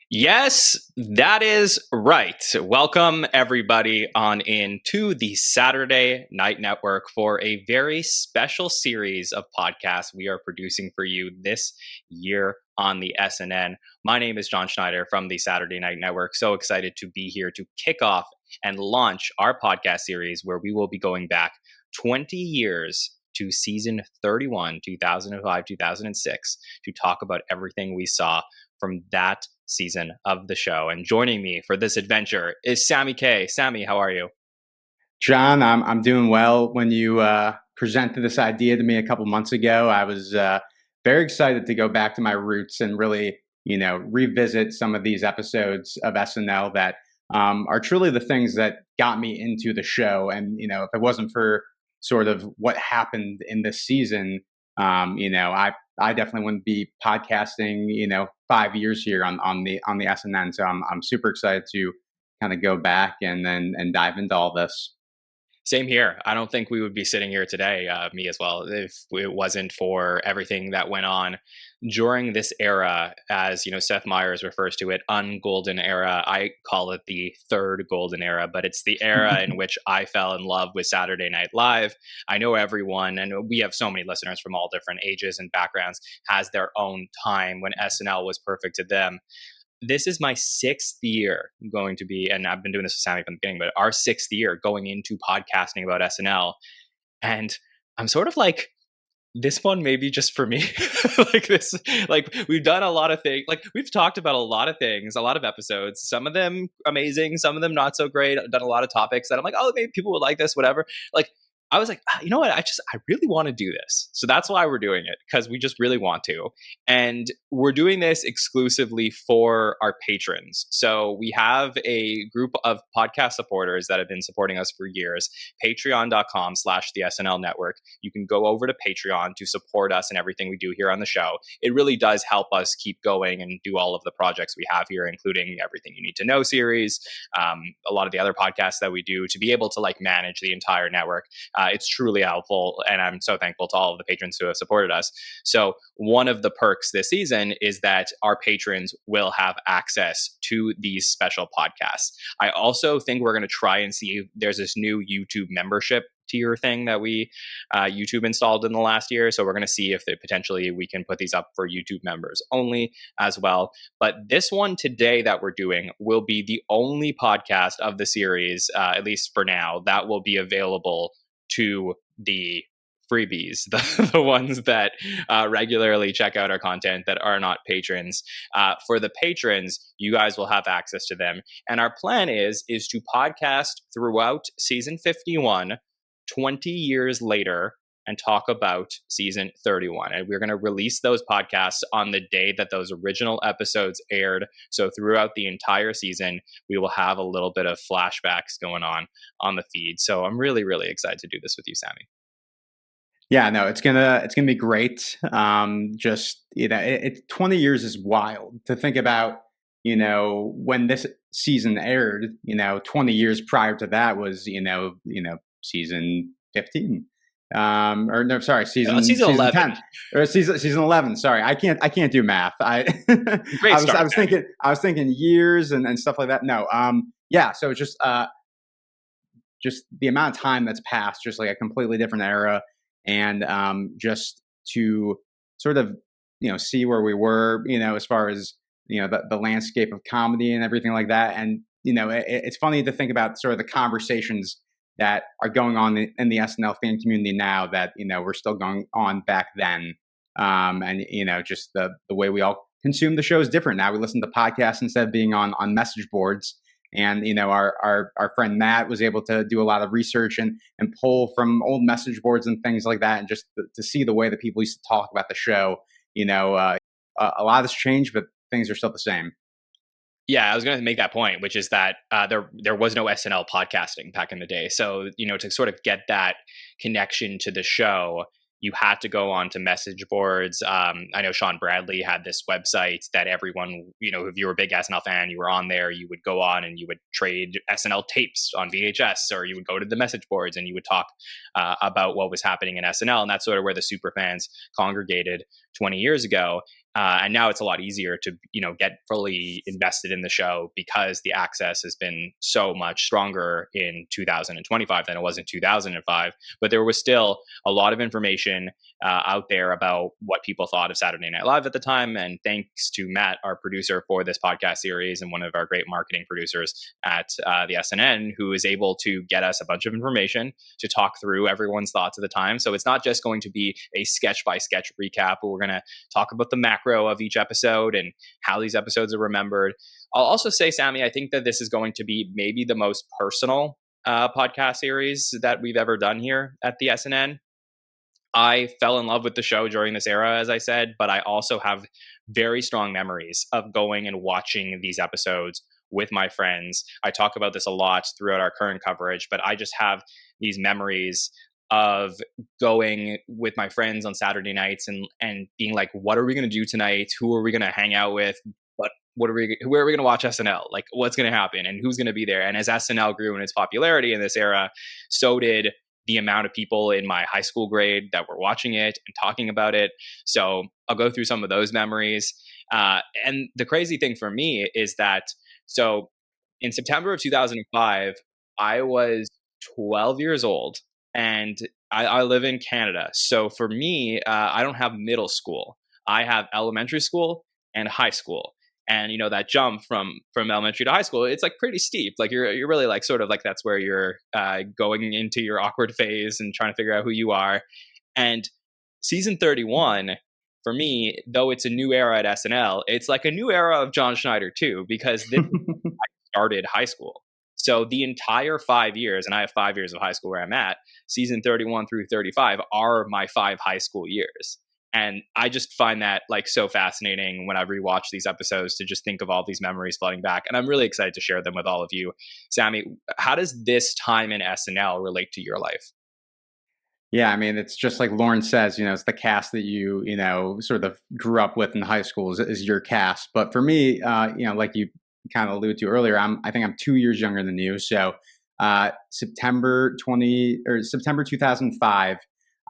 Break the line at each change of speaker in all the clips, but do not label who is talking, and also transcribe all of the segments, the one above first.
Yes, that is right. Welcome everybody on into the Saturday Night Network for a very special series of podcasts we are producing for you this year on the SNN. My name is John Schneider from the Saturday Night Network. So excited to be here to kick off and launch our podcast series where we will be going back 20 years to season 31, 2005, 2006, to talk about everything we saw from that season of the show. And joining me for this adventure is Sammy K. Sammy, how are you?
John, I'm doing well. When you presented this idea to me a couple months ago, I was very excited to go back to my roots and really, revisit some of these episodes of SNL that are truly the things that got me into the show. And if it wasn't for sort of what happened in this season, I definitely wouldn't be podcasting, 5 years here on the SNN. So I'm super excited to kind of go back and dive into all this.
Same here. I don't think we would be sitting here today, me as well, if it wasn't for everything that went on during this era. As Seth Meyers refers to it, ungolden era. I call it the third golden era, but it's the era in which I fell in love with Saturday Night Live. I know everyone, and we have so many listeners from all different ages and backgrounds, has their own time when SNL was perfect to them. This is my sixth year going to be, and I've been doing this with Sammy from the beginning, but our sixth year going into podcasting about SNL. And I'm sort of like, this one maybe just for me. We've done a lot of things. Like, we've talked about a lot of things, a lot of episodes, some of them amazing, some of them not so great. I've done a lot of topics that I'm like, oh, maybe people would like this, whatever. Like, I was like, you know what? I really want to do this. So that's why we're doing it, because we just really want to. And we're doing this exclusively for our patrons. So we have a group of podcast supporters that have been supporting us for years. Patreon.com/the SNL Network. You can go over to Patreon to support us and everything we do here on the show. It really does help us keep going and do all of the projects we have here, including Everything You Need to Know series, a lot of the other podcasts that we do, to be able to manage the entire network. It's truly helpful, and I'm so thankful to all of the patrons who have supported us. So one of the perks this season is that our patrons will have access to these special podcasts. I also think we're going to try and see if there's this new YouTube membership tier thing that YouTube installed in the last year. So we're going to see if potentially we can put these up for YouTube members only as well. But this one today that we're doing will be the only podcast of the series, at least for now, that will be available to the freebies, the ones that regularly check out our content that are not patrons. For the patrons, you guys will have access to them. And our plan is to podcast throughout season 51, 20 years later, and talk about season 31. And we're going to release those podcasts on the day that those original episodes aired. So throughout the entire season, we will have a little bit of flashbacks going on the feed. So I'm really, really excited to do this with you, Sammy.
Yeah, no, it's gonna be great. 20 years is wild to think about. When this season aired, 20 years prior to that was season 15. Or no, sorry, season
11.
10 or season 11. Sorry, I can't do math.
Great start,
I was thinking years and stuff like that. No, yeah. So just the amount of time that's passed, just like a completely different era, and just to sort of see where we were, as far as the landscape of comedy and everything like that. And it's funny to think about sort of the conversations that are going on in the SNL fan community now that, we're still going on back then. And, just the way we all consume the show is different. Now we listen to podcasts instead of being on message boards. And, our friend Matt was able to do a lot of research and pull from old message boards and things like that. And just to see the way that people used to talk about the show, a lot has changed, but things are still the same.
Yeah, I was going to make that point, which is that there was no SNL podcasting back in the day. So, to sort of get that connection to the show, you had to go on to message boards. I know Sean Bradley had this website that everyone, if you were a big SNL fan, you were on there, you would go on and you would trade SNL tapes on VHS, or you would go to the message boards and you would talk about what was happening in SNL. And that's sort of where the superfans congregated 20 years ago. And now it's a lot easier to, get fully invested in the show because the access has been so much stronger in 2025 than it was in 2005. But there was still a lot of information out there about what people thought of Saturday Night Live at the time. And thanks to Matt, our producer for this podcast series and one of our great marketing producers at the SNN, who is able to get us a bunch of information to talk through everyone's thoughts at the time. So it's not just going to be a sketch by sketch recap, but we're going to talk about the macro of each episode and how these episodes are remembered. I'll also say, Sammy, I think that this is going to be maybe the most personal podcast series that we've ever done here at the SNN. I fell in love with the show during this era, as I said, but I also have very strong memories of going and watching these episodes with my friends. I talk about this a lot throughout our current coverage, but I just have these memories of going with my friends on Saturday nights and being like, what are we going to do tonight? Who are we going to hang out with? Where are we going to watch SNL? Like, what's going to happen and who's going to be there? And as SNL grew in its popularity in this era, so did the amount of people in my high school grade that were watching it and talking about it. So I'll go through some of those memories. And the crazy thing for me is that, so in September of 2005, I was 12 years old and I live in Canada. So for me, I don't have middle school. I have elementary school and high school. And that jump from elementary to high school, it's like pretty steep. Like you're really like sort of like that's where you're going into your awkward phase and trying to figure out who you are. And season 31 for me, though it's a new era at SNL, it's like a new era of John Schneider too, because this I started high school. So the entire 5 years, and I have 5 years of high school where I'm at, season 31 through 35 are my 5 high school years. And I just find that like so fascinating when I rewatch these episodes to just think of all these memories flooding back. And I'm really excited to share them with all of you. Sammy, how does this time in SNL relate to your life?
Yeah, I mean, it's just like Lauren says, it's the cast that you sort of grew up with in high school is your cast. But for me, like you kind of alluded to earlier, I think I'm 2 years younger than you. So September 2005.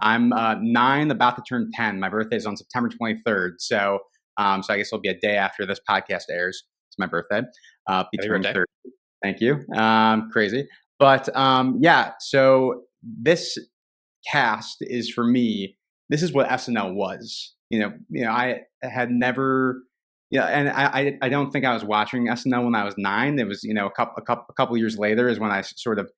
I'm 9, about to turn 10. My birthday is on September 23rd. So I guess it'll be a day after this podcast airs. It's my birthday. Be turning 30. Thank you. Crazy. But yeah, so this cast is for me, this is what SNL was. I had never, and I don't think I was watching SNL when I was 9. It was, a couple years later is when I sort of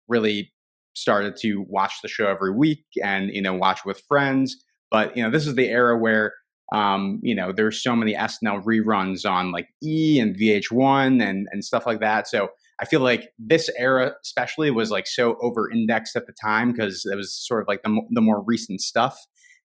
really started to watch the show every week and watch with friends. But this is the era where there's so many SNL reruns on like E and VH1 and stuff like that. So I feel like this era especially was like so over indexed at the time because it was sort of like the more recent stuff.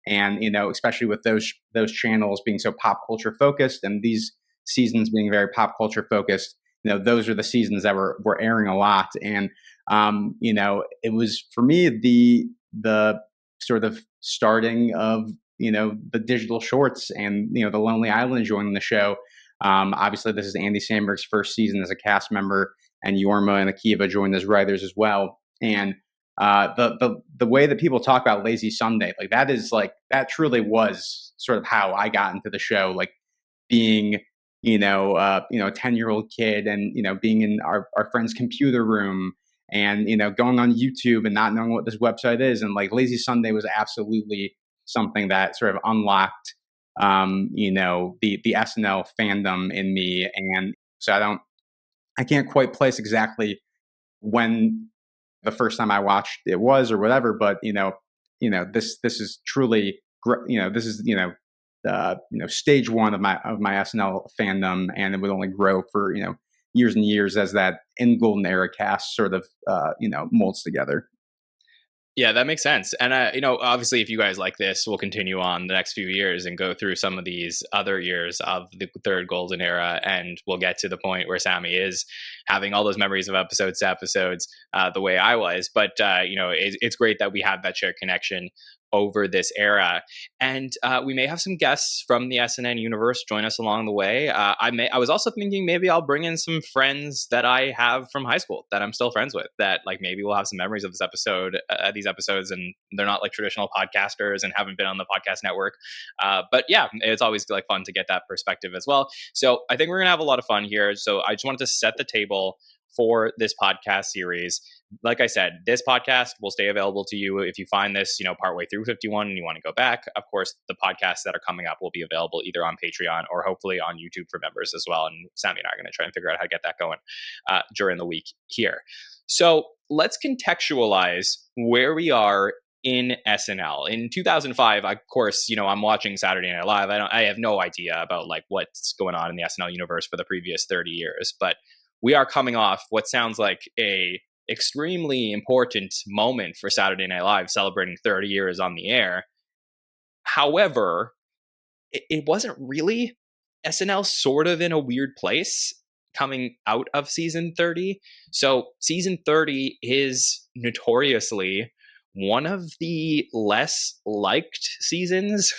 And especially with those channels being so pop culture focused and these seasons being very pop culture focused, those are the seasons that were airing a lot. And it was for me the sort of starting of the digital shorts and the Lonely Island joining the show. Obviously, this is Andy Samberg's first season as a cast member, and Yorma and Akiva joined as writers as well. And the way that people talk about Lazy Sunday, like that truly was sort of how I got into the show, like being a 10-year-old kid and being in our friend's computer room and going on YouTube and not knowing what this website is, and like Lazy Sunday was absolutely something that sort of unlocked the SNL fandom in me. And so I can't quite place exactly when the first time I watched it was or whatever, but this is truly this is stage one of my SNL fandom, and it would only grow for years and years as that in golden era cast sort of molds together.
Yeah, that makes sense. And, obviously, if you guys like this, we'll continue on the next few years and go through some of these other years of the third golden era. And we'll get to the point where Sammy is having all those memories of episodes to episodes the way I was. But, it's great that we have that shared connection. over this era. And we may have some guests from the SNN universe join us along the way. I was also thinking maybe I'll bring in some friends that I have from high school that I'm still friends with, that like maybe we'll have some memories of these episodes, and they're not like traditional podcasters and haven't been on the podcast network. But yeah, it's always like fun to get that perspective as well. So I think we're gonna have a lot of fun here. So I just wanted to set the table for this podcast series. Like I said, this podcast will stay available to you if you find this, partway through 51 and you want to go back. Of course, the podcasts that are coming up will be available either on Patreon or hopefully on YouTube for members as well. And Sammy and I are going to try and figure out how to get that going during the week here. So let's contextualize where we are in SNL. In 2005, of course, I'm watching Saturday Night Live. I have no idea about like what's going on in the SNL universe for the previous 30 years, but we are coming off what sounds like a extremely important moment for Saturday Night Live, celebrating 30 years on the air. However, it wasn't really. SNL sort of in a weird place coming out of season 30. So season 30 is notoriously one of the less liked seasons,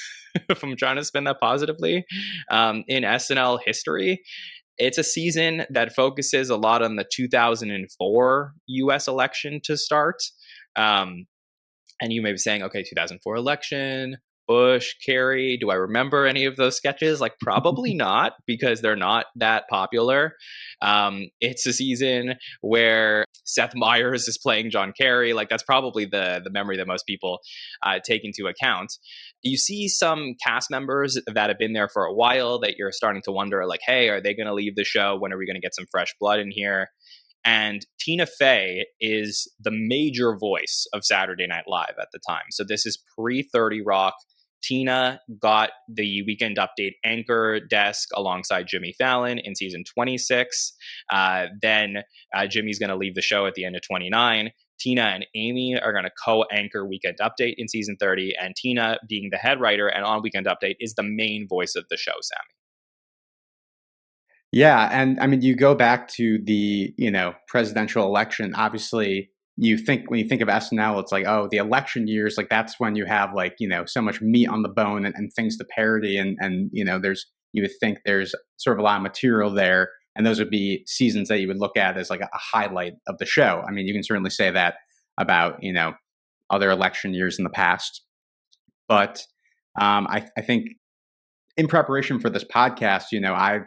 if I'm trying to spin that positively, in SNL history. It's a season that focuses a lot on the 2004 US election to start. And you may be saying, okay, 2004 election, Bush, Kerry, do I remember any of those sketches? Like, probably not, because they're not that popular. It's a season where Seth Meyers is playing John Kerry. Like, that's probably the memory that most people take into account. You see some cast members that have been there for a while that you're starting to wonder, like, hey, are they going to leave the show? When are we going to get some fresh blood in here? And Tina Fey is the major voice of Saturday Night Live at the time. So this is pre-30 Rock. Tina got the Weekend Update anchor desk alongside Jimmy Fallon in season 26. Then Jimmy's going to leave the show at the end of 29. Tina and Amy are going to co-anchor Weekend Update in season 30. And Tina, being the head writer and on Weekend Update, is the main voice of the show, Sammy.
Yeah, and I mean, you go back to the presidential election. Obviously, when you think of SNL, it's like, oh, the election years, like that's when you have like so much meat on the bone and things to parody, and you would think there's sort of a lot of material there, and those would be seasons that you would look at as like a highlight of the show. I mean, you can certainly say that about other election years in the past, but I think in preparation for this podcast, I've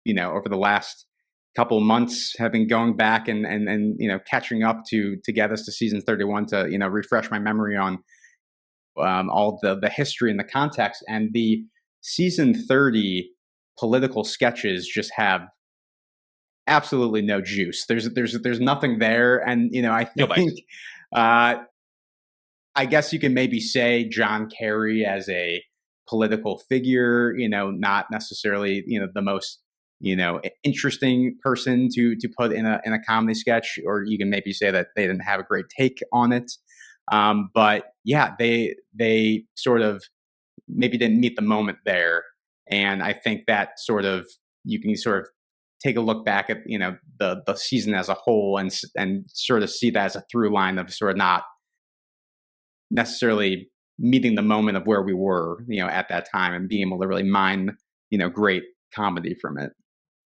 over the last couple of months have been going back and catching up to get us to season 31 to refresh my memory on all the history and the context. And the season 30 political sketches just have absolutely no juice. There's nothing there, and I think I guess you can maybe say John Kerry as a political figure, not necessarily the most interesting person to put in a comedy sketch, or you can maybe say that they didn't have a great take on it. But yeah, they sort of maybe didn't meet the moment there, and I think that sort of you can sort of take a look back at the season as a whole and sort of see that as a through line of sort of not necessarily meeting the moment of where we were at that time and being able to really mine great comedy from it.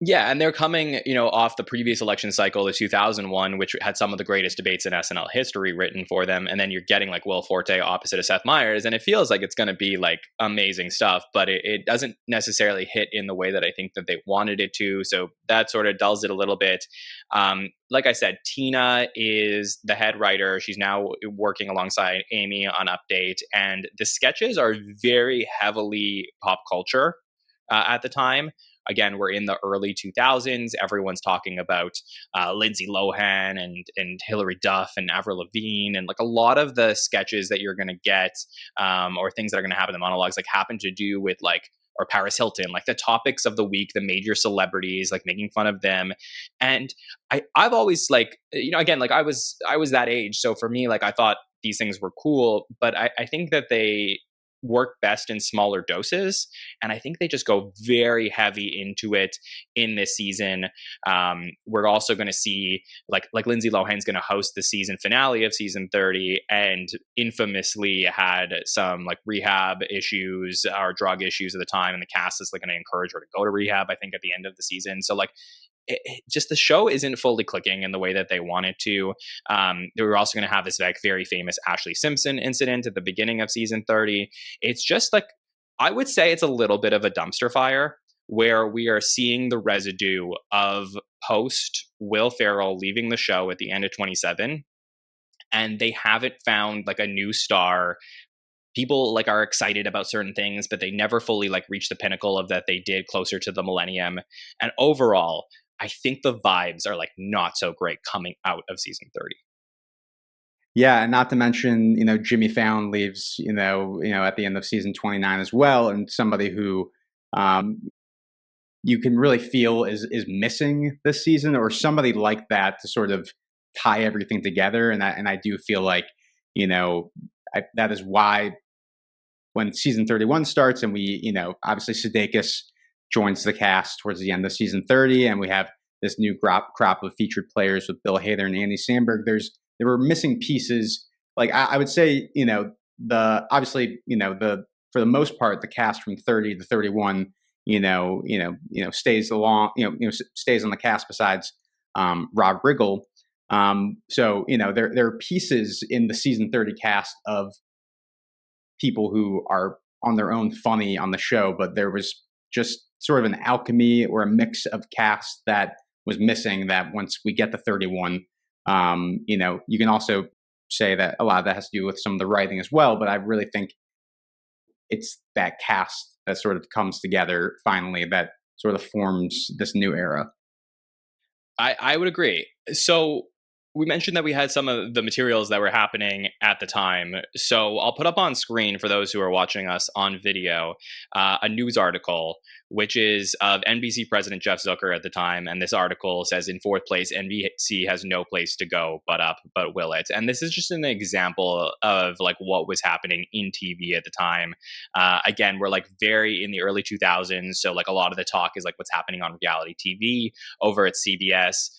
Yeah, and they're coming, off the previous election cycle, the 2001, which had some of the greatest debates in SNL history written for them. And then you're getting like Will Forte opposite of Seth Meyers, and it feels like it's going to be like amazing stuff, but it doesn't necessarily hit in the way that I think that they wanted it to. So that sort of dulls it a little bit. Like I said, Tina is the head writer. She's now working alongside Amy on Update, and the sketches are very heavily pop culture at the time. Again, we're in the early 2000s. Everyone's talking about Lindsay Lohan and Hilary Duff and Avril Lavigne, and like a lot of the sketches that you're going to get or things that are going to happen in the monologues like happen to do with like or Paris Hilton, like the topics of the week, the major celebrities, like making fun of them. And I've always like again, like I was that age, so for me, like I thought these things were cool, but I think that they work best in smaller doses. And I think they just go very heavy into it in this season. We're also going to see like Lindsay Lohan's going to host the season finale of season 30, and infamously had some like rehab issues or drug issues at the time, and the cast is like going to encourage her to go to rehab, I think, at the end of the season. So like just the show isn't fully clicking in the way that they want it to. They were also going to have this like very famous Ashley Simpson incident at the beginning of season 30. It's just like, I would say it's a little bit of a dumpster fire where we are seeing the residue of post Will Ferrell leaving the show at the end of 27, and they haven't found like a new star. People like are excited about certain things, but they never fully like reach the pinnacle of that they did closer to the millennium. And overall, I think the vibes are like not so great coming out of season 30.
Yeah, and not to mention, Jimmy Fallon leaves, at the end of season 29 as well, and somebody who um, you can really feel is missing this season, or somebody like that to sort of tie everything together. And I do feel like, that is why when season 31 starts and we, obviously Sudeikis joins the cast towards the end of season 30, and we have this new crop of featured players with Bill Hader and Andy Samberg. There were missing pieces. Like I would say, for the most part, the cast from 30 to 31, stays along, stays on the cast besides Rob Riggle. So there are pieces in the season 30 cast of people who are on their own funny on the show, but there was just sort of an alchemy or a mix of cast that was missing, that once we get to 31, you can also say that a lot of that has to do with some of the writing as well, but I really think it's that cast that sort of comes together finally that sort of forms this new era.
I would agree. So we mentioned that we had some of the materials that were happening at the time. So I'll put up on screen for those who are watching us on video a news article, which is of NBC President Jeff Zucker at the time. And this article says, in fourth place, NBC has no place to go but up, but will it? And this is just an example of like what was happening in TV at the time. Again, we're like very in the early 2000s. So like a lot of the talk is like what's happening on reality TV over at CBS.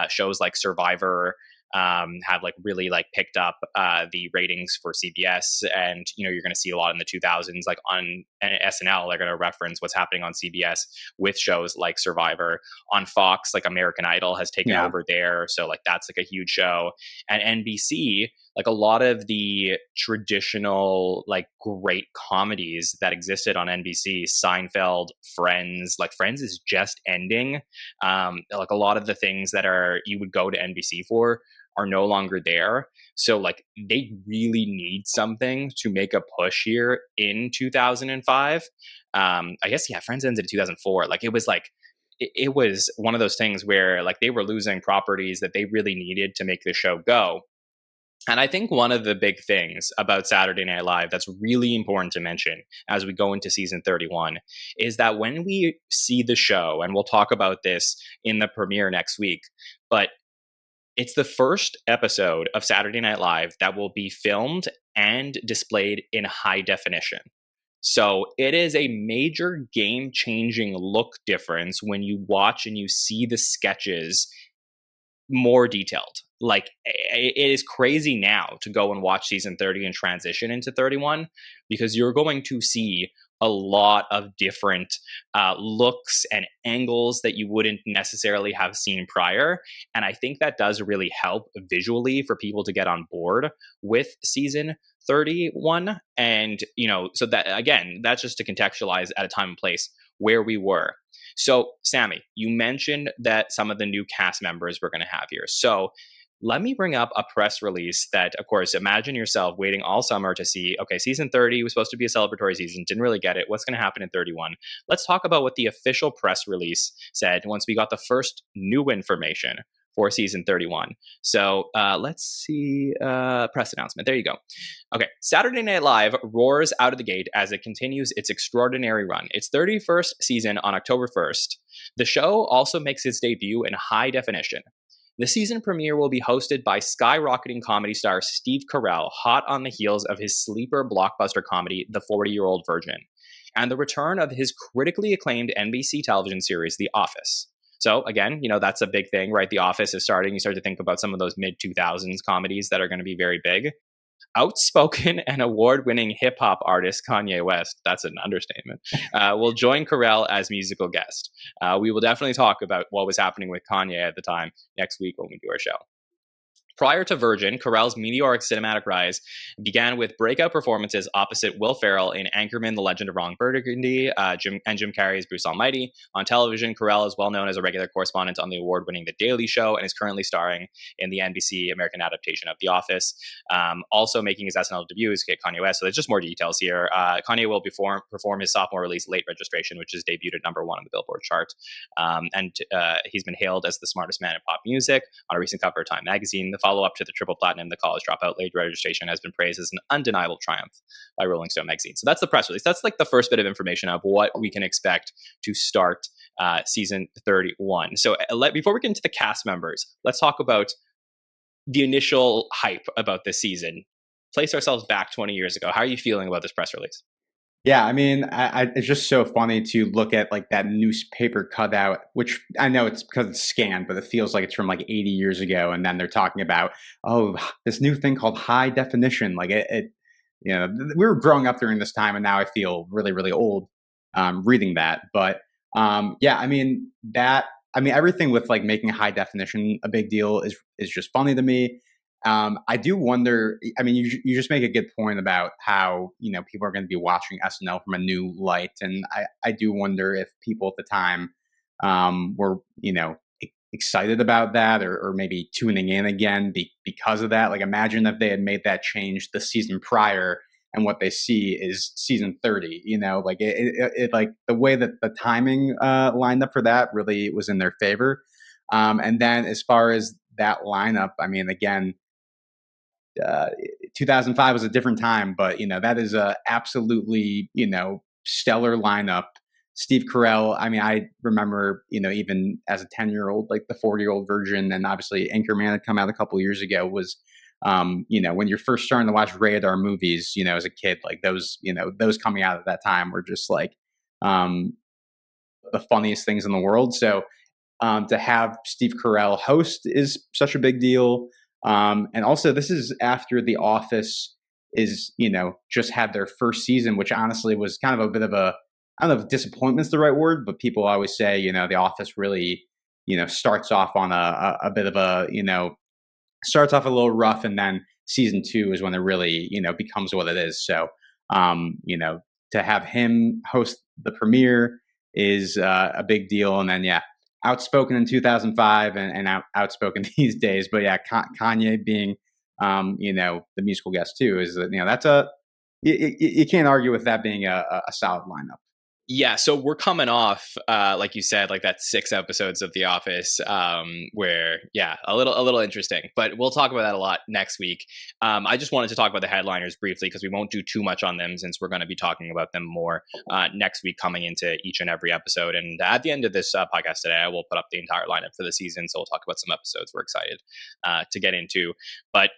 Shows like Survivor have like really like picked up the ratings for CBS, and you're going to see a lot in the 2000s, like on SNL, they're going to reference what's happening on CBS with shows like Survivor. On Fox, like American Idol has taken over there, so like that's like a huge show. And NBC, like a lot of the traditional like great comedies that existed on NBC, Seinfeld, Friends, like Friends is just ending. Like a lot of the things that you would go to NBC for are no longer there. So like they really need something to make a push here in 2005. I guess, Friends ended in 2004. Like it was like, it was one of those things where like they were losing properties that they really needed to make the show go. And I think one of the big things about Saturday Night Live that's really important to mention as we go into season 31 is that when we see the show, and we'll talk about this in the premiere next week, but it's the first episode of Saturday Night Live that will be filmed and displayed in high definition. So it is a major game-changing look difference when you watch and you see the sketches more detailed. Like it is crazy now to go and watch season 30 and transition into 31, because you're going to see a lot of different looks and angles that you wouldn't necessarily have seen prior. And I think that does really help visually for people to get on board with season 31. And, so that, again, that's just to contextualize at a time and place where we were. So, Sammy, you mentioned that some of the new cast members we're going to have here. So let me bring up a press release that, of course, imagine yourself waiting all summer to see, okay, season 30 was supposed to be a celebratory season, didn't really get it. What's going to happen in 31? Let's talk about what the official press release said once we got the first new information for season 31. So let's see, press announcement. There you go. Okay, Saturday Night Live roars out of the gate as it continues its extraordinary run. Its 31st season on October 1st. The show also makes its debut in high definition. The season premiere will be hosted by skyrocketing comedy star Steve Carell, hot on the heels of his sleeper blockbuster comedy, The 40-Year-Old Virgin, and the return of his critically acclaimed NBC television series, The Office. So again, that's a big thing, right? The Office is starting. You start to think about some of those mid 2000s comedies that are going to be very big. Outspoken and award-winning hip-hop artist Kanye West, that's an understatement, will join Carell as musical guest. We will definitely talk about what was happening with Kanye at the time next week when we do our show. Prior to Virgin, Carell's meteoric cinematic rise began with breakout performances opposite Will Ferrell in Anchorman: The Legend of Ron Burgundy, Jim Carrey's Bruce Almighty. On television, Carell is well known as a regular correspondent on the award-winning The Daily Show and is currently starring in the NBC American adaptation of The Office. Also making his SNL debut is Kanye West, so there's just more details here. Kanye will perform his sophomore release, Late Registration, which is debuted at #1 on the Billboard chart. And he's been hailed as the smartest man in pop music on a recent cover of Time magazine. The follow-up to the triple platinum, The College Dropout, Late Registration, has been praised as an undeniable triumph by Rolling Stone magazine. So that's the press release. That's like the first bit of information of what we can expect to start season 31. So before we get into the cast members, let's talk about the initial hype about this season. Place ourselves back 20 years ago. How are you feeling about this press release?
Yeah, I mean, it's just so funny to look at like that newspaper cutout, which I know it's because it's scanned, but it feels like it's from like 80 years ago. And then they're talking about, oh, this new thing called high definition. Like we were growing up during this time, and now I feel really, really old reading that. But yeah, I mean everything with like making high definition a big deal is just funny to me. I do wonder. I mean, you just make a good point about how people are going to be watching SNL from a new light, and I do wonder if people at the time were excited about that, or maybe tuning in again because of that. Like, imagine if they had made that change the season prior, and what they see is season 30. Like it like the way that the timing lined up for that really was in their favor. And then as far as that lineup, I mean, again. 2005 was a different time, but that is a absolutely stellar lineup. Steve Carell. I mean, I remember even as a 10-year-old, like the 40-Year-Old Virgin, and obviously Anchorman had come out a couple of years ago. Was when you're first starting to watch rated R movies, as a kid, like those coming out at that time were just like the funniest things in the world. So to have Steve Carell host is such a big deal. And also, this is after The Office is, just had their first season, which honestly was kind of a bit of a, I don't know if disappointment is the right word, but people always say, The Office really, starts off on a bit of a, starts off a little rough, and then season 2 is when it really, becomes what it is. So, to have him host the premiere is a big deal. And then, yeah, outspoken in 2005 and outspoken these days. But yeah, Kanye being, the musical guest too is that's you can't argue with that being a solid lineup.
Yeah, so we're coming off, like you said, like that 6 episodes of The Office, where a little interesting. But we'll talk about that a lot next week. I just wanted to talk about the headliners briefly because we won't do too much on them since we're going to be talking about them more next week, coming into each and every episode. And at the end of this podcast today, I will put up the entire lineup for the season. So we'll talk about some episodes we're excited to get into. But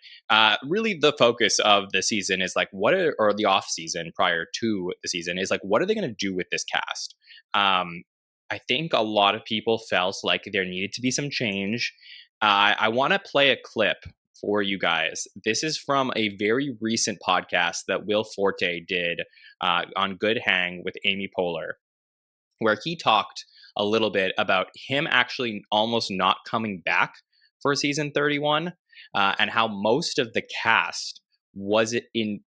really, the focus of the season is like or the off season prior to the season is like, what are they going to do with this cast? I think a lot of people felt like there needed to be some change. I want to play a clip for you guys. This is from a very recent podcast that Will Forte did on Good Hang with Amy Poehler, where he talked a little bit about him actually almost not coming back for season 31, and how most of the cast was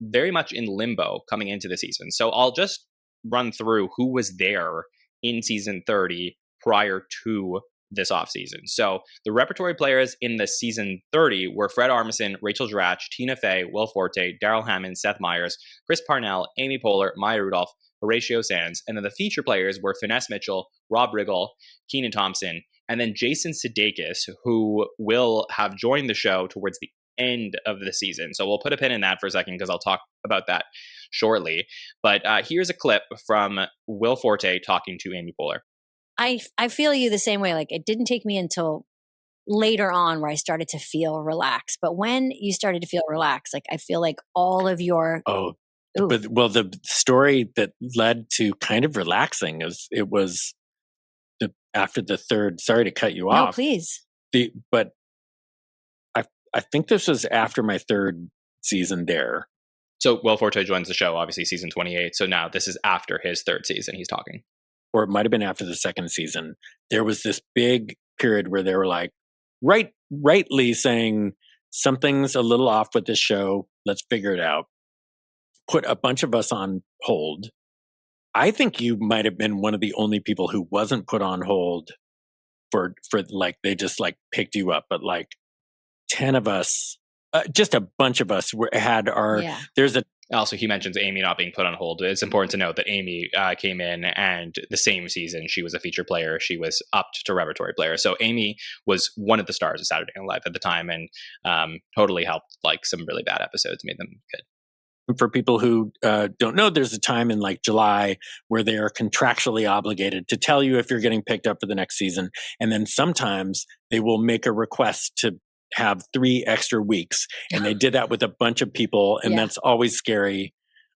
very much in limbo coming into the season. So I'll just run through who was there in season 30 prior to this offseason. So the repertory players in the season 30 were Fred Armisen, Rachel Dratch, Tina Fey, Will Forte, Daryl Hammond, Seth Meyers, Chris Parnell, Amy Poehler, Maya Rudolph, Horatio Sands. And then the feature players were Finesse Mitchell, Rob Riggle, Keenan Thompson, and then Jason Sudeikis, who will have joined the show towards the end of the season. So we'll put a pin in that for a second because I'll talk about that shortly. But here's a clip from Will Forte talking to Amy Poehler.
I feel you the same way. Like, it didn't take me until later on where I started to feel relaxed. But when you started to feel relaxed, like I feel like all of your
Oh,
ooh,
but well, the story that led to kind of relaxing is it was after the third. Sorry to cut you
no,
off.
please.
But I think this was after my third season there.
So Will Forte joins the show, obviously season 28. So now this is after his third season he's talking.
Or it might have been after the second season. There was this big period where they were like, rightly saying something's a little off with this show. Let's figure it out. Put a bunch of us on hold. I think you might have been one of the only people who wasn't put on hold for like, they just like picked you up, but like 10 of us, just a bunch of us had our, there's a,
also, he mentions Amy not being put on hold. It's important to note that Amy came in, and the same season she was a feature player. She was upped to repertory player. So Amy was one of the stars of Saturday Night Live at the time, and totally helped like some really bad episodes, made them good.
For people who don't know, there's a time in like July where they are contractually obligated to tell you if you're getting picked up for the next season. And then sometimes they will make a request to have 3 extra weeks. And they did that with a bunch of people. And that's always scary.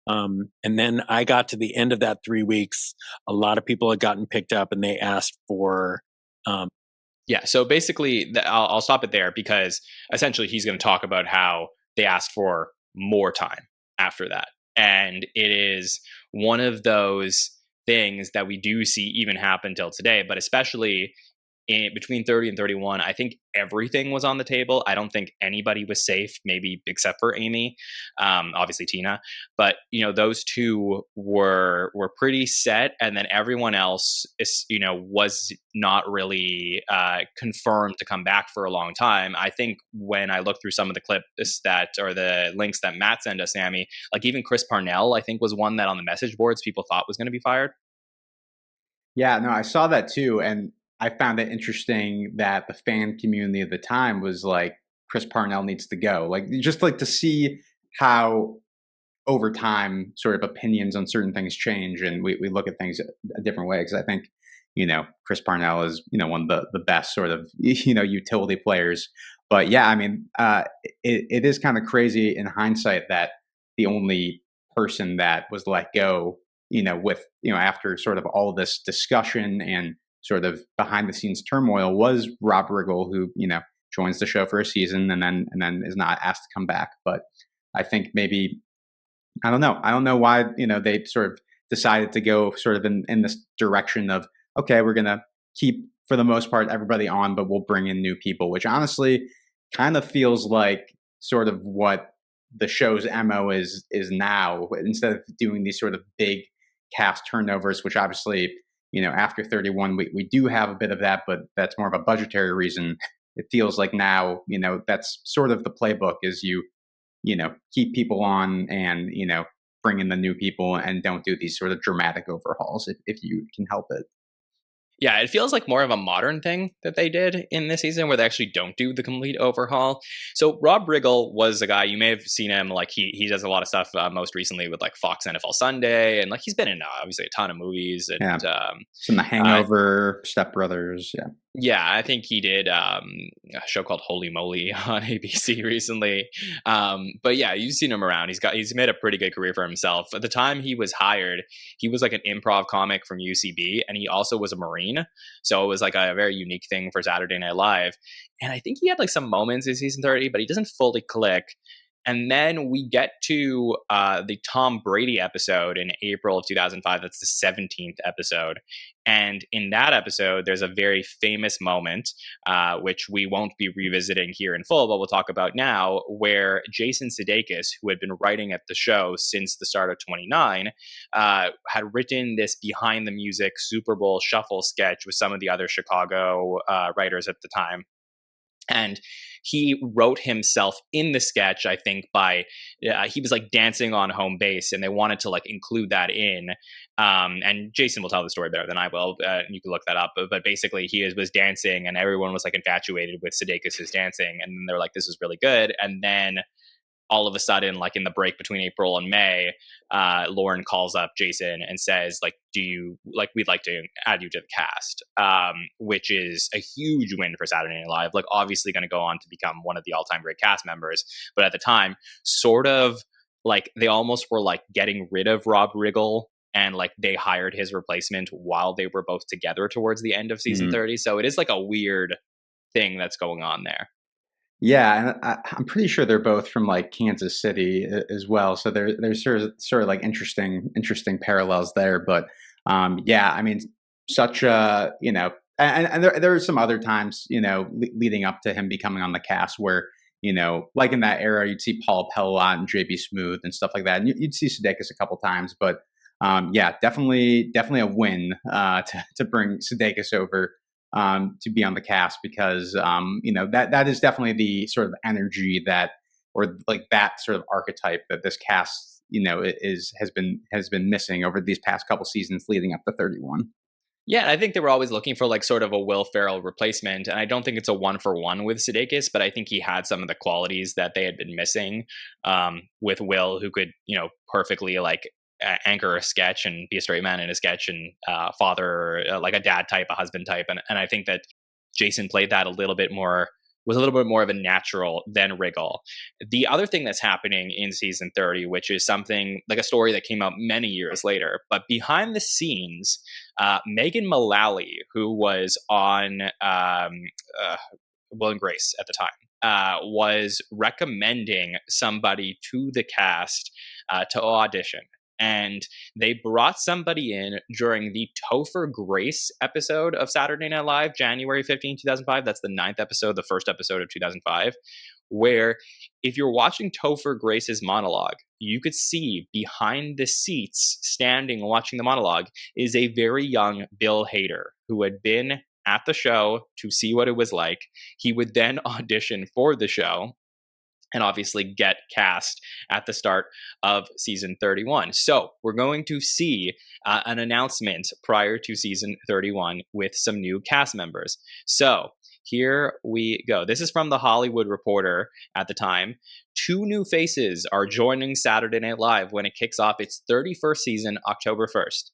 And then I got to the end of that 3 weeks. A lot of people had gotten picked up and they asked for...
So basically, I'll stop it there because essentially he's going to talk about how they asked for more time after that. And it is one of those things that we do see even happen till today, but especially between 30 and 31, I think everything was on the table. I don't think anybody was safe, maybe except for Amy, obviously Tina. But those two were pretty set, and then everyone else is was not really confirmed to come back for a long time. I think when I look through some of the clips or the links that Matt sent us, Sammy, like even Chris Parnell, I think was one that on the message boards people thought was going to be fired.
Yeah, no, I saw that too, and I found it interesting that the fan community at the time was like, Chris Parnell needs to go. Like, just like to see how over time sort of opinions on certain things change, and we look at things a different way. Because I think, Chris Parnell is, one of the best sort of, utility players. But yeah, I mean, it is kind of crazy in hindsight that the only person that was let go, with, after sort of all this discussion and sort of behind the scenes turmoil was Rob Riggle, who, joins the show for a season and then is not asked to come back. But I think maybe, I don't know why, they sort of decided to go sort of in this direction of, okay, we're going to keep, for the most part, everybody on, but we'll bring in new people, which honestly kind of feels like sort of what the show's MO is now, instead of doing these sort of big cast turnovers, which obviously, after 31, we do have a bit of that, but that's more of a budgetary reason. It feels like now, that's sort of the playbook is you keep people on and, bring in the new people and don't do these sort of dramatic overhauls if you can help it.
Yeah, it feels like more of a modern thing that they did in this season where they actually don't do the complete overhaul. So Rob Riggle was a guy, you may have seen him, like he does a lot of stuff most recently with like Fox NFL Sunday, and like he's been in obviously a ton of movies. And,
from The Hangover, Step Brothers,
Yeah, I think he did a show called Holy Moly on ABC recently. But yeah, you've seen him around. He's made a pretty good career for himself. At the time he was hired, he was like an improv comic from UCB, and he also was a Marine. So it was like a very unique thing for Saturday Night Live. And I think he had like some moments in season 30, but he doesn't fully click. And then we get to the Tom Brady episode in April of 2005. That's the 17th episode. And in that episode, there's a very famous moment, which we won't be revisiting here in full, but we'll talk about now, where Jason Sudeikis, who had been writing at the show since the start of 29, had written this behind the music Super Bowl shuffle sketch with some of the other Chicago writers at the time. And he wrote himself in the sketch, I think, by he was like dancing on home base, and they wanted to like include that in. And Jason will tell the story better than I will. You can look that up. But basically, he was dancing, and everyone was like infatuated with Sudeikis' dancing. And then they're like, "This is really good." And then all of a sudden, like in the break between April and May, Lauren calls up Jason and says, like, we'd like to add you to the cast, which is a huge win for Saturday Night Live. Like, obviously going to go on to become one of the all-time great cast members, but at the time, sort of like they almost were like getting rid of Rob Riggle, and like they hired his replacement while they were both together towards the end of season 30. So it is like a weird thing that's going on there.
Yeah, and I'm pretty sure they're both from like Kansas City as well. So there's sort of like interesting parallels there. But yeah, I mean, such a and there are some other times leading up to him becoming on the cast where like in that era you'd see Paul Pell a lot and JB Smoove and stuff like that, and you'd see Sudeikis a couple times. But yeah, definitely a win to bring Sudeikis over to be on the cast, because that is definitely the sort of energy that, or like that sort of archetype that this cast has been missing over these past couple seasons leading up to 31.
Yeah, I think they were always looking for like sort of a Will Ferrell replacement, and I don't think it's a 1-for-1 with Sudeikis, but I think he had some of the qualities that they had been missing with Will, who could perfectly like anchor a sketch and be a straight man in a sketch, and father, like a dad type, a husband type, and I think that Jason played that was a little bit more of a natural than Riggle. The other thing that's happening in season 30, which is something like a story that came out many years later, but behind the scenes, Megan Mullally, who was on Will and Grace at the time, was recommending somebody to the cast to audition. And they brought somebody in during the Topher Grace episode of Saturday Night Live, January 15, 2005. That's the 9th episode, the first episode of 2005, where if you're watching Topher Grace's monologue, you could see behind the seats, standing watching the monologue, is a very young Bill Hader, who had been at the show to see what it was like. He would then audition for the show and obviously get cast at the start of season 31. So we're going to see an announcement prior to season 31 with some new cast members. So here we go. This is from The Hollywood Reporter at the time. 2 new faces are joining Saturday Night Live when it kicks off its 31st season, October 1st.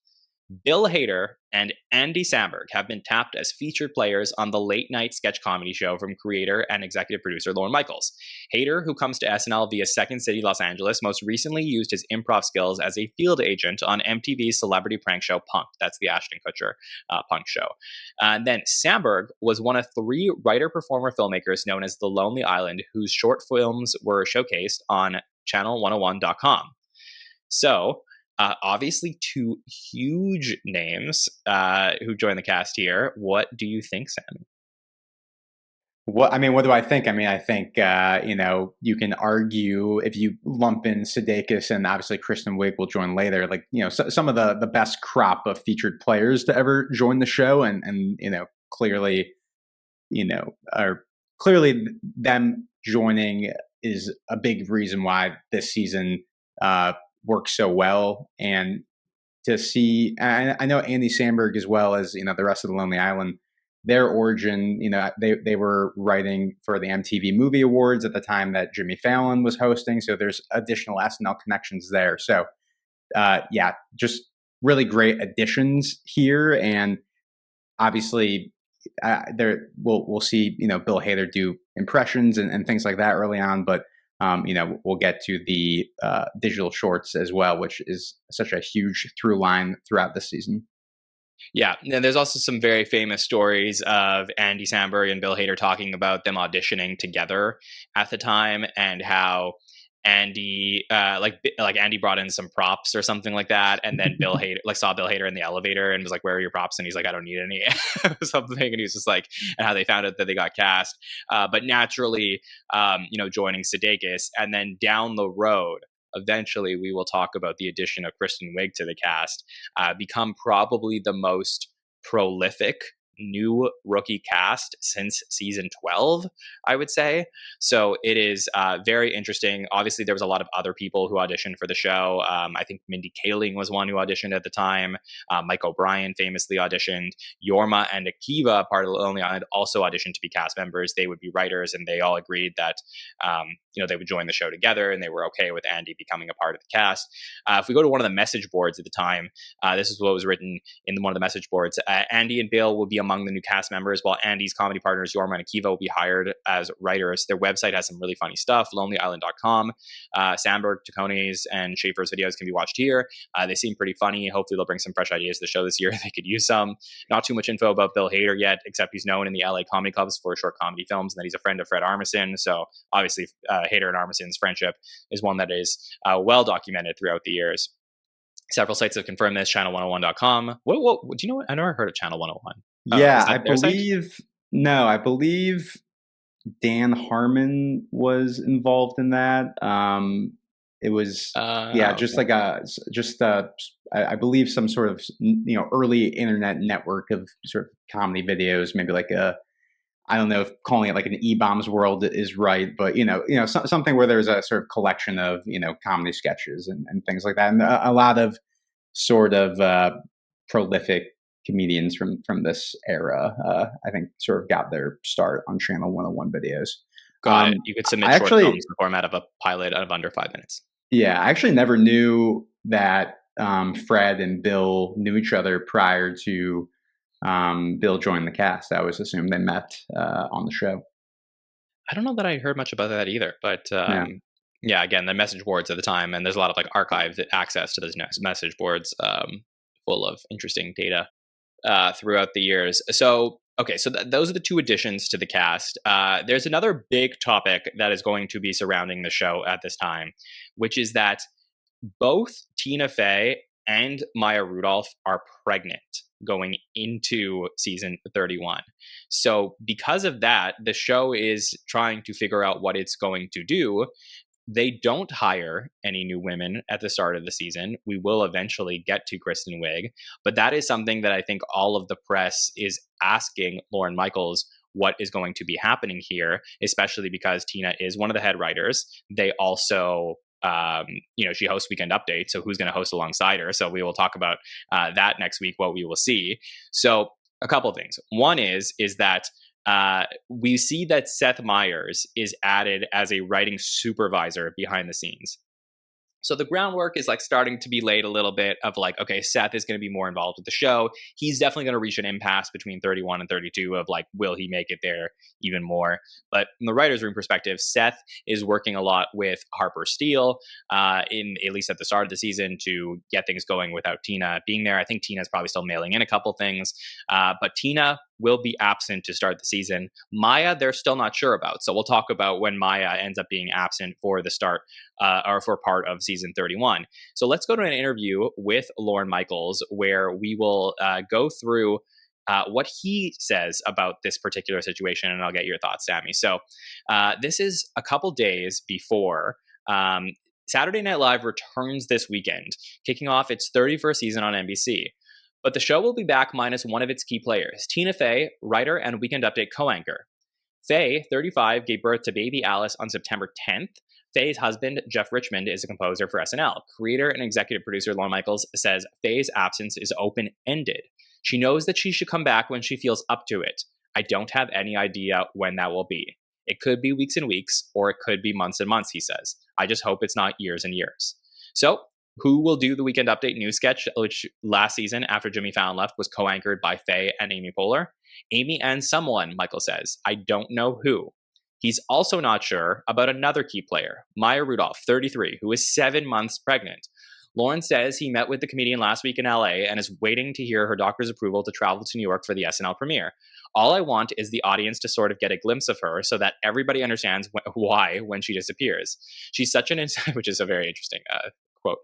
Bill Hader and Andy Samberg have been tapped as featured players on the late-night sketch comedy show from creator and executive producer Lorne Michaels. Hader, who comes to SNL via Second City Los Angeles, most recently used his improv skills as a field agent on MTV's celebrity prank show Punk'd. That's the Ashton Kutcher punk show. And then Samberg was one of 3 writer-performer filmmakers known as The Lonely Island, whose short films were showcased on channel101.com. So, obviously 2 huge names who joined the cast here. What do you think, Sammy?
What do I think? I think you can argue if you lump in Sudeikis and obviously Kristen Wiig will join later, like some of the best crop of featured players to ever join the show, and clearly them joining is a big reason why this season works so well. And to see, I know Andy Samberg as well as the rest of the Lonely Island, their origin, they were writing for the MTV Movie Awards at the time that Jimmy Fallon was hosting, so there's additional SNL connections there. So yeah, just really great additions here. And obviously we'll see Bill Hader do impressions and things like that early on, but we'll get to the digital shorts as well, which is such a huge through line throughout the season.
Yeah, and there's also some very famous stories of Andy Samberg and Bill Hader talking about them auditioning together at the time, and how Andy Andy brought in some props or something like that, and then Bill Hader saw Bill Hader in the elevator and was like, "Where are your props?" And he's like, "I don't need any," or something. And he was just like, and how they found out that they got cast, but naturally, joining Sudeikis, and then down the road, eventually we will talk about the addition of Kristen Wiig to the cast, become probably the most prolific new rookie cast since season 12, I would say. So it is very interesting. Obviously, there was a lot of other people who auditioned for the show. I think Mindy Kaling was one who auditioned at the time. Mike O'Brien famously auditioned. Yorma and Akiva, part of the Lonely Island, also auditioned to be cast members. They would be writers, and they all agreed that they would join the show together, and they were okay with Andy becoming a part of the cast. If we go to one of the message boards at the time, this is what was written in one of the message boards. Andy and Bill will be among the new cast members, while Andy's comedy partners Yorma and Akiva will be hired as writers. Their website has some really funny stuff, lonelyisland.com. Sandberg, Tacone's, and Schaefer's videos can be watched here. They seem pretty funny. Hopefully they'll bring some fresh ideas to the show this year. They could use some. Not too much info about Bill Hader yet, except he's known in the LA comedy clubs for short comedy films, and that he's a friend of Fred Armisen. So obviously Hader and Armisen's friendship is one that is well documented throughout the years. Several sites have confirmed this, channel101.com. What do you know? I never heard of Channel 101.
Yeah, I
I
believe Dan Harmon was involved in that. It was I believe some sort of early internet network of sort of comedy videos, maybe like I don't know if calling it like an E-Bombs world is right, but something where there's a sort of collection of comedy sketches and things like that, and a lot of sort of prolific comedians from this era, I think, sort of got their start on Channel 101 videos.
Got it. You could submit short films in the format of a pilot of under 5 minutes.
Yeah, I actually never knew that Fred and Bill knew each other prior to Bill joined the cast. I always assumed they met on the show.
I don't know that I heard much about that either, but yeah, again, the message boards at the time, and there's a lot of like archived access to those message boards full of interesting data throughout the years. So, okay, so those are the two additions to the cast. There's another big topic that is going to be surrounding the show at this time, which is that both Tina Fey and Maya Rudolph are pregnant going into season 31. So because of that, the show is trying to figure out what it's going to do. They don't hire any new women at the start of the season. We will eventually get to Kristen Wiig, but that is something that I think all of the press is asking Lorne Michaels what is going to be happening here, especially because Tina is one of the head writers. They also she hosts Weekend Update, so who's going to host alongside her? So we will talk about that next week, what we will see. So a couple of things. One is that we see that Seth Meyers is added as a writing supervisor behind the scenes. So the groundwork is like starting to be laid a little bit of like, okay, Seth is going to be more involved with the show. He's definitely going to reach an impasse between 31 and 32 of like, will he make it there even more? But from the writer's room perspective, Seth is working a lot with Harper Steele in at least at the start of the season to get things going without Tina being there. I think Tina's probably still mailing in a couple things, but Tina will be absent to start the season. Maya, they're still not sure about. So we'll talk about when Maya ends up being absent for the start or for part of season 31. So let's go to an interview with Lorne Michaels where we will go through what he says about this particular situation, and I'll get your thoughts, Sammy. So this is a couple days before Saturday Night Live returns this weekend, kicking off its 31st season on NBC. But the show will be back minus one of its key players, Tina Fey, writer and Weekend Update co-anchor. Fey, 35, gave birth to baby Alice on September 10th. Fey's husband, Jeff Richmond, is a composer for SNL. Creator and executive producer Lorne Michaels says Fey's absence is open-ended. She knows that she should come back when she feels up to it. I don't have any idea when that will be. It could be weeks and weeks, or it could be months and months, he says. I just hope it's not years and years. So, who will do the Weekend Update news sketch, which last season, after Jimmy Fallon left, was co-anchored by Fey and Amy Poehler? Amy and someone, Michael says. I don't know who. He's also not sure about another key player, Maya Rudolph, 33, who is 7 months pregnant. Lorne says he met with the comedian last week in LA and is waiting to hear her doctor's approval to travel to New York for the SNL premiere. All I want is the audience to sort of get a glimpse of her so that everybody understands why when she disappears. She's such an, which is a very interesting quote.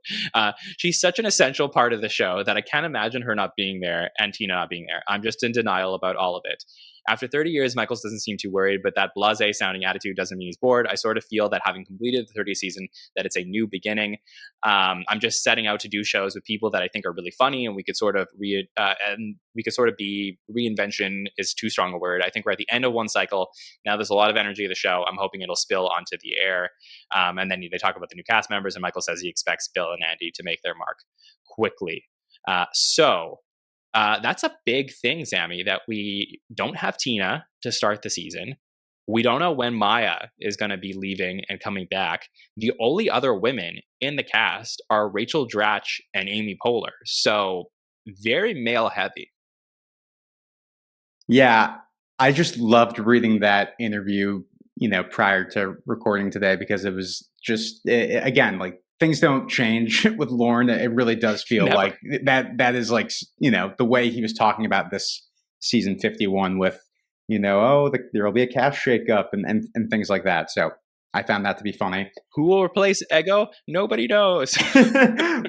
She's such an essential part of the show that I can't imagine her not being there and Tina not being there. I'm just in denial about all of it. After 30 years, Michaels doesn't seem too worried, but that blasé-sounding attitude doesn't mean he's bored. I sort of feel that having completed the 30th season, that it's a new beginning. I'm just setting out to do shows with people that I think are really funny, and we could sort of be reinvention is too strong a word. I think we're at the end of one cycle. Now there's a lot of energy of the show. I'm hoping it'll spill onto the air. And then they talk about the new cast members, and Michael says he expects Bill and Andy to make their mark quickly. That's a big thing, Sammy, that we don't have Tina to start the season. We don't know when Maya is going to be leaving and coming back. The only other women in the cast are Rachel Dratch and Amy Poehler. So very male heavy.
Yeah, I just loved reading that interview, prior to recording today, because it was just again, like, things don't change with Lorne. It really does feel
Never.
like that is like, the way he was talking about this season 51 with, there'll be a cast shakeup and things like that. So I found that to be funny.
Who will replace Ego? Nobody knows.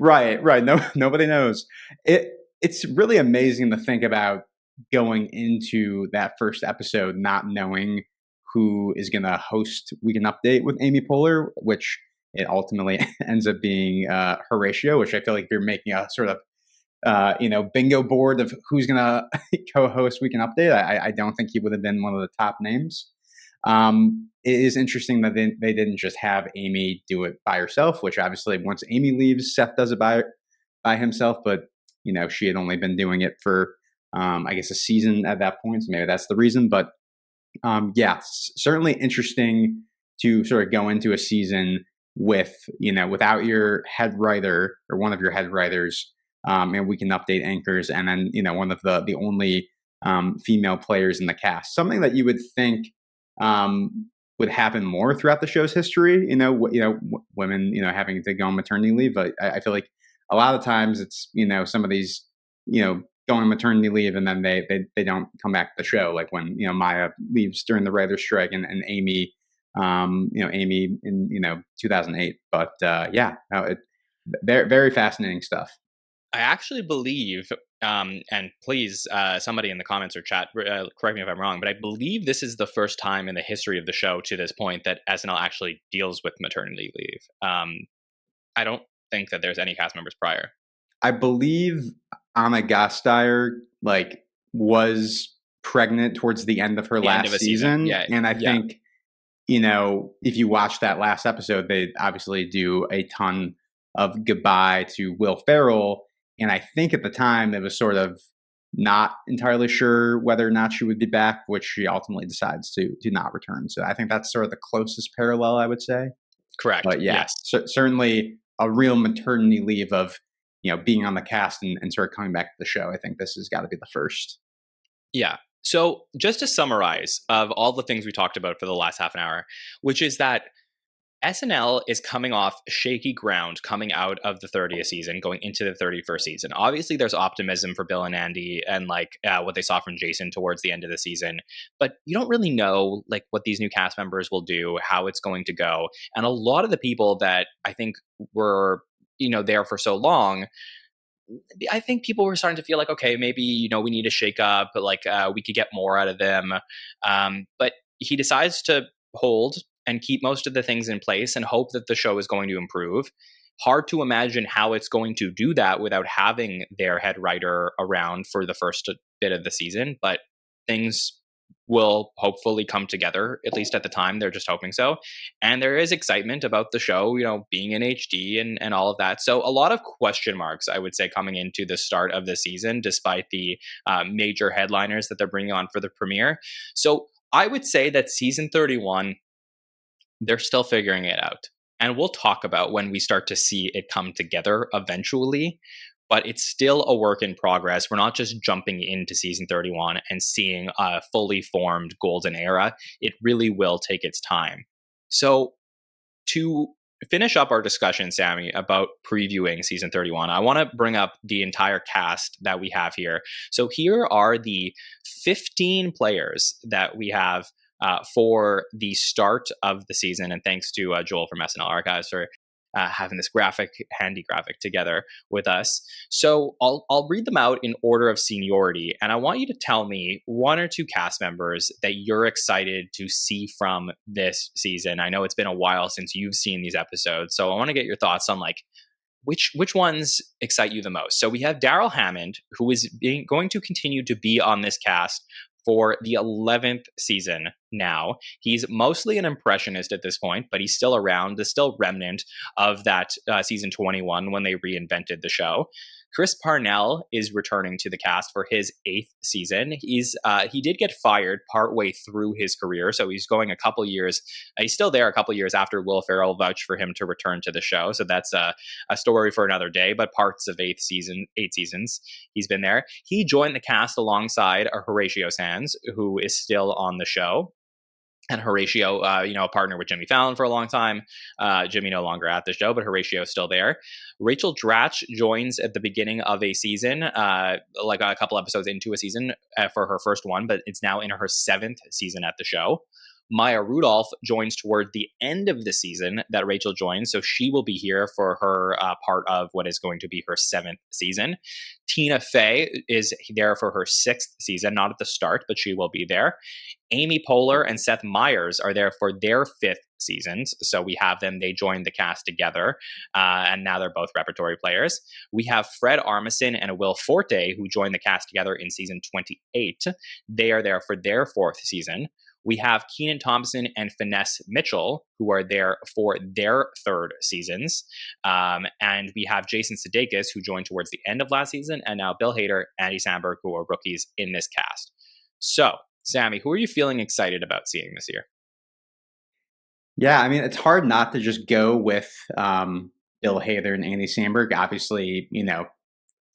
Right. No, nobody knows. It's really amazing to think about going into that first episode not knowing who is going to host Weekend Update with Amy Poehler, which it ultimately ends up being Horatio, which I feel like if you're making a sort of bingo board of who's going to co-host Weekend Update, I don't think he would have been one of the top names. It is interesting that they didn't just have Amy do it by herself, which obviously once Amy leaves, Seth does it by himself. But she had only been doing it for I guess a season at that point, so maybe that's the reason. But yeah, certainly interesting to sort of go into a season with without your head writer or one of your head writers, and Weekend Update anchors, and then one of the only female players in the cast. Something that you would think would happen more throughout the show's history. Women having to go on maternity leave. But I feel like a lot of times it's some of these going on maternity leave and then they don't come back to the show, like when Maya leaves during the writer's strike and Amy Amy in 2008. But very, very fascinating stuff.
I actually believe, and please, somebody in the comments or chat, correct me if I'm wrong, but I believe this is the first time in the history of the show to this point that SNL actually deals with maternity leave. I don't think that there's any cast members prior.
I believe Anna Gasteyer was pregnant towards the end of her last season.
Yeah,
and I think if you watch that last episode, they obviously do a ton of goodbye to Will Ferrell. And I think at the time it was sort of not entirely sure whether or not she would be back, which she ultimately decides to not return. So I think that's sort of the closest parallel, I would say.
Correct.
But
yes.
Certainly a real maternity leave of being on the cast and sort of coming back to the show. I think this has got to be the first.
Yeah. So just to summarize of all the things we talked about for the last half an hour, which is that SNL is coming off shaky ground coming out of the 30th season, going into the 31st season. Obviously, there's optimism for Bill and Andy and what they saw from Jason towards the end of the season. But you don't really know what these new cast members will do, how it's going to go. And a lot of the people that I think were there for so long, I think people were starting to feel like, okay, maybe, we need to shake up, but we could get more out of them. But he decides to hold and keep most of the things in place and hope that the show is going to improve. Hard to imagine how it's going to do that without having their head writer around for the first bit of the season, but things will hopefully come together, at least at the time. They're just hoping so. And there is excitement about the show, being in HD and all of that. So a lot of question marks, I would say, coming into the start of the season, despite the major headliners that they're bringing on for the premiere. So I would say that season 31, they're still figuring it out. And we'll talk about when we start to see it come together eventually. But it's still a work in progress. We're not just jumping into season 31 and seeing a fully formed golden era. It really will take its time. So to finish up our discussion, Sammy, about previewing season 31, I want to bring up the entire cast that we have here. So here are the 15 players that we have for the start of the season. And thanks to Joel from SNL Archives for having this handy graphic together with us. So I'll read them out in order of seniority, and I want you to tell me one or two cast members that you're excited to see from this season. I know it's been a while since you've seen these episodes, so I want to get your thoughts on which ones excite you the most. So we have Daryl Hammond, who is going to continue to be on this cast for the 11th season now. He's mostly an impressionist at this point, but he's still around. There's still remnant of that season 21 when they reinvented the show. Chris Parnell is returning to the cast for his 8th season. He did get fired partway through his career, so he's going a couple years. He's still there a couple years after Will Ferrell vouched for him to return to the show. So that's a story for another day. But parts of 8 seasons, he's been there. He joined the cast alongside Horatio Sands, who is still on the show. And Horatio, a partner with Jimmy Fallon for a long time. Jimmy no longer at the show, but Horatio is still there. Rachel Dratch joins at the beginning of a season, like a couple episodes into a season for her first one, but it's now in her 7th season at the show. Maya Rudolph joins toward the end of the season that Rachel joins, so she will be here for her part of what is going to be her 7th season. Tina Fey is there for her 6th season, not at the start, but she will be there. Amy Poehler and Seth Meyers are there for their 5th seasons, so we have them. They joined the cast together, and now they're both repertory players. We have Fred Armisen and Will Forte, who joined the cast together in season 28. They are there for their 4th season. We have Kenan Thompson and Finesse Mitchell, who are there for their 3rd seasons. And we have Jason Sudeikis, who joined towards the end of last season, and now Bill Hader, Andy Samberg, who are rookies in this cast. So, Sammy, who are you feeling excited about seeing this year?
Yeah, I mean, it's hard not to just go with Bill Hader and Andy Samberg. Obviously,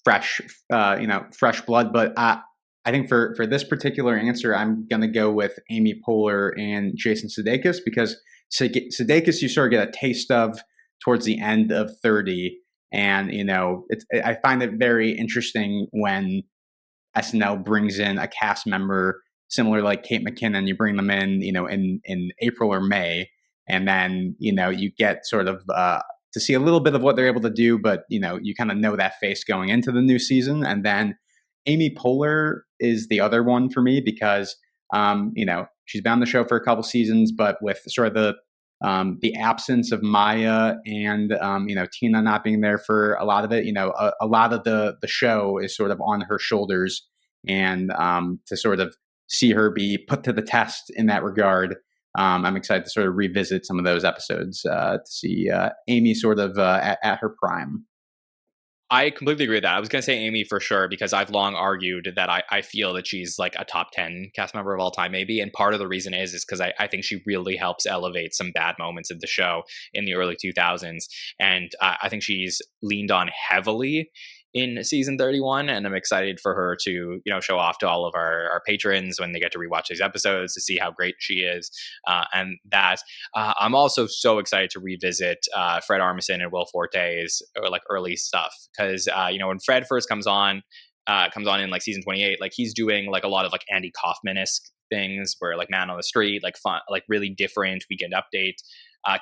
fresh blood. But I think for this particular answer, I'm going to go with Amy Poehler and Jason Sudeikis, because Sudeikis you sort of get a taste of towards the end of 30. And, I find it very interesting when SNL brings in a cast member similar like Kate McKinnon. You bring them in, in April or May. And then, you get sort of to see a little bit of what they're able to do, but, you kind of know that face going into the new season. And then Amy Poehler is the other one for me because, she's been on the show for a couple seasons, but with sort of the absence of Maya and, Tina not being there for a lot of it, a lot of the show is sort of on her shoulders. And to sort of see her be put to the test in that regard, I'm excited to sort of revisit some of those episodes to see Amy sort of at her prime.
I completely agree with that. I was going to say Amy for sure, because I've long argued that I feel that she's like a top 10 cast member of all time, maybe. And part of the reason is because I think she really helps elevate some bad moments of the show in the early 2000s. And I think she's leaned on heavily in season 31, and I'm excited for her to show off to all of our patrons when they get to rewatch these episodes to see how great she is. And that I'm also so excited to revisit Fred Armisen and Will Forte's like early stuff, because when Fred first comes on in like season 28, like he's doing like a lot of like Andy Kaufman-esque things where like Man on the Street, like fun, like really different Weekend Update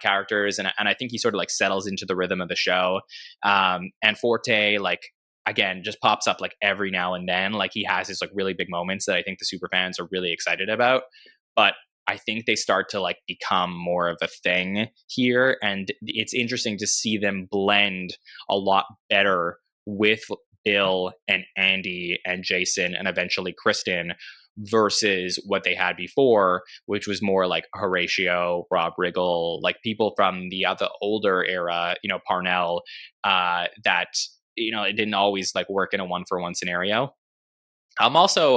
characters, and I think he sort of like settles into the rhythm of the show. And Forte, like, again, just pops up like every now and then. Like he has his like really big moments that I think the super fans are really excited about. But I think they start to like become more of a thing here. And it's interesting to see them blend a lot better with Bill and Andy and Jason and eventually Kristen versus what they had before, which was more like Horatio, Rob Riggle, like people from the other older era, Parnell, that it didn't always like work in a 1-for-1 scenario. I'm also,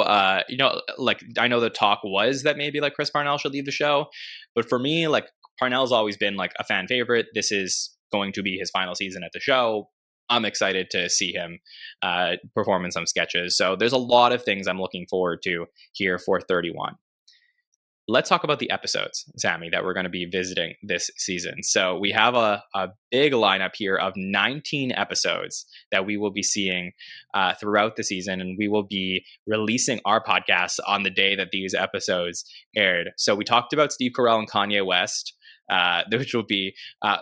like I know the talk was that maybe like Chris Parnell should leave the show, but for me, like Parnell's always been like a fan favorite. This is going to be his final season at the show. I'm excited to see him perform in some sketches. So there's a lot of things I'm looking forward to here for 31. Let's talk about the episodes, Sammy, that we're going to be visiting this season. So we have a big lineup here of 19 episodes that we will be seeing throughout the season, and we will be releasing our podcast on the day that these episodes aired. So we talked about Steve Carell and Kanye West, which will be